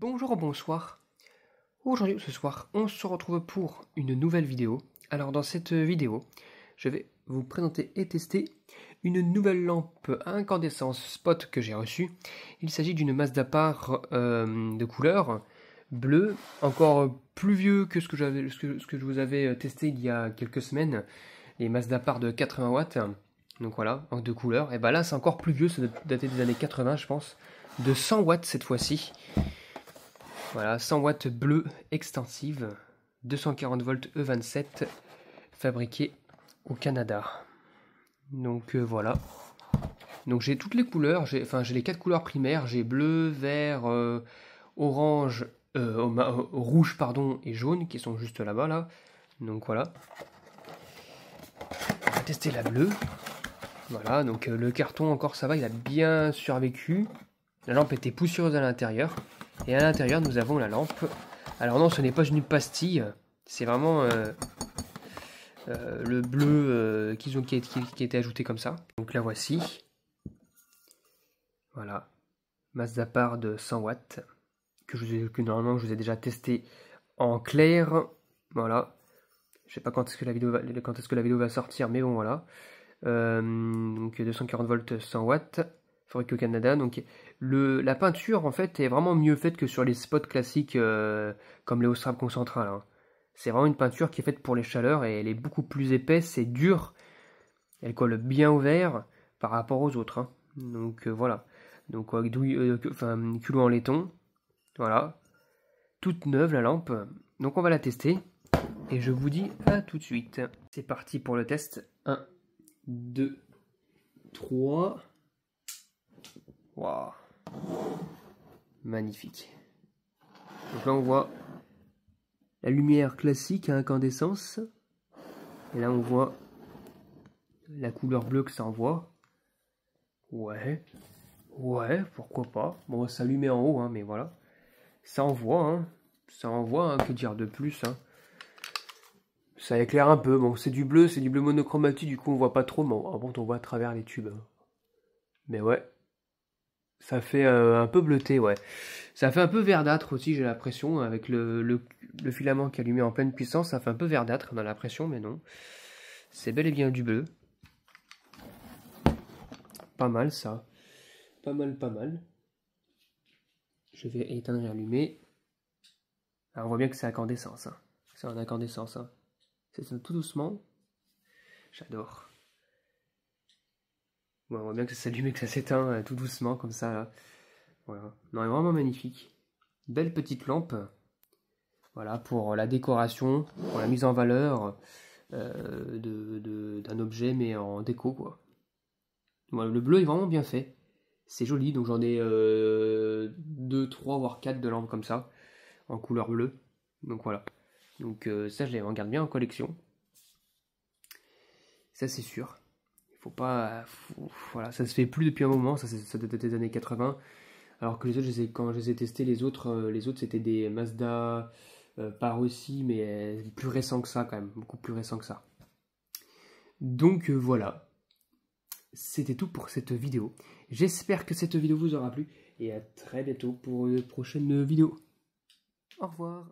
Bonjour, bonsoir. Aujourd'hui, ce soir, on se retrouve pour une nouvelle vidéo. Alors dans cette vidéo, je vais vous présenter et tester une nouvelle lampe à incandescence spot que j'ai reçue. Il s'agit d'une Mazdapar de couleur bleu, encore plus vieux que ce que je vous avais testé il y a quelques semaines, les Mazdapar de 80 watts. Donc voilà, en deux couleurs. Et bah là, c'est encore plus vieux, ça doit dater des années 80, je pense, de 100 watts cette fois-ci. Voilà, 100 watts bleu extensive, 240 volts E27, fabriqué au Canada. Donc voilà. Donc j'ai toutes les couleurs, j'ai les 4 couleurs primaires, j'ai bleu, vert, orange, rouge pardon, et jaune qui sont juste là-bas là. Donc voilà. On va tester la bleue. Voilà, donc le carton encore ça va, il a bien survécu. La lampe était poussiéreuse à l'intérieur. Et à l'intérieur, nous avons la lampe. Alors non, ce n'est pas une pastille. C'est vraiment le bleu qui a été ajouté comme ça. Donc la voici. Voilà. Mazdapar de 100 watts. Que normalement, je vous ai déjà testé en clair. Voilà. Je sais pas quand est-ce que la vidéo va sortir, mais bon, voilà. Donc 240 volts 100 watts. Fabriqué au Canada, donc la peinture en fait est vraiment mieux faite que sur les spots classiques comme les Austrab Concentral. Hein. C'est vraiment une peinture qui est faite pour les chaleurs et elle est beaucoup plus épaisse et dure. Elle colle bien au verre par rapport aux autres. Hein. Donc voilà. Donc culot en laiton. Voilà. Toute neuve la lampe. Donc on va la tester et je vous dis à tout de suite. C'est parti pour le test. 1, 2, 3. Waouh, magnifique. Donc là on voit la lumière classique à incandescence. Et là on voit la couleur bleue que ça envoie. Ouais, pourquoi pas. Bon, ça allumé en haut, hein, mais voilà. Ça envoie, hein. Ça envoie, hein, que dire de plus, hein. Ça éclaire un peu. Bon, c'est du bleu monochromatique, du coup on voit pas trop, mais en bon, on voit à travers les tubes. Mais ouais. Ça fait un peu bleuté, ouais. Ça fait un peu verdâtre aussi, j'ai l'impression, avec le filament qui est allumé en pleine puissance. Ça fait un peu verdâtre, on a l'impression, mais non. C'est bel et bien du bleu. Pas mal, ça. Pas mal. Je vais éteindre et allumer. Alors, on voit bien que c'est incandescence. Hein. C'est en incandescence. Hein. C'est tout doucement. J'adore. Ouais, on voit bien que ça s'allume et que ça s'éteint tout doucement, comme ça, là. Voilà. Non, elle est vraiment magnifique. Belle petite lampe. Voilà, pour la décoration, pour la mise en valeur d'un objet, mais en déco, quoi. Voilà, le bleu est vraiment bien fait. C'est joli, donc j'en ai 2, 3, voire 4 de lampes comme ça, en couleur bleue. Donc voilà. Donc ça, je les regarde bien en collection. Ça, c'est sûr. Il faut pas... voilà, ça se fait plus depuis un moment, ça date des années 80. Alors que les autres, quand je les ai testés, les autres c'était des Mazda... par aussi, mais plus récent que ça quand même, beaucoup plus récent que ça. Donc voilà, c'était tout pour cette vidéo. J'espère que cette vidéo vous aura plu et à très bientôt pour une prochaine vidéo. Au revoir.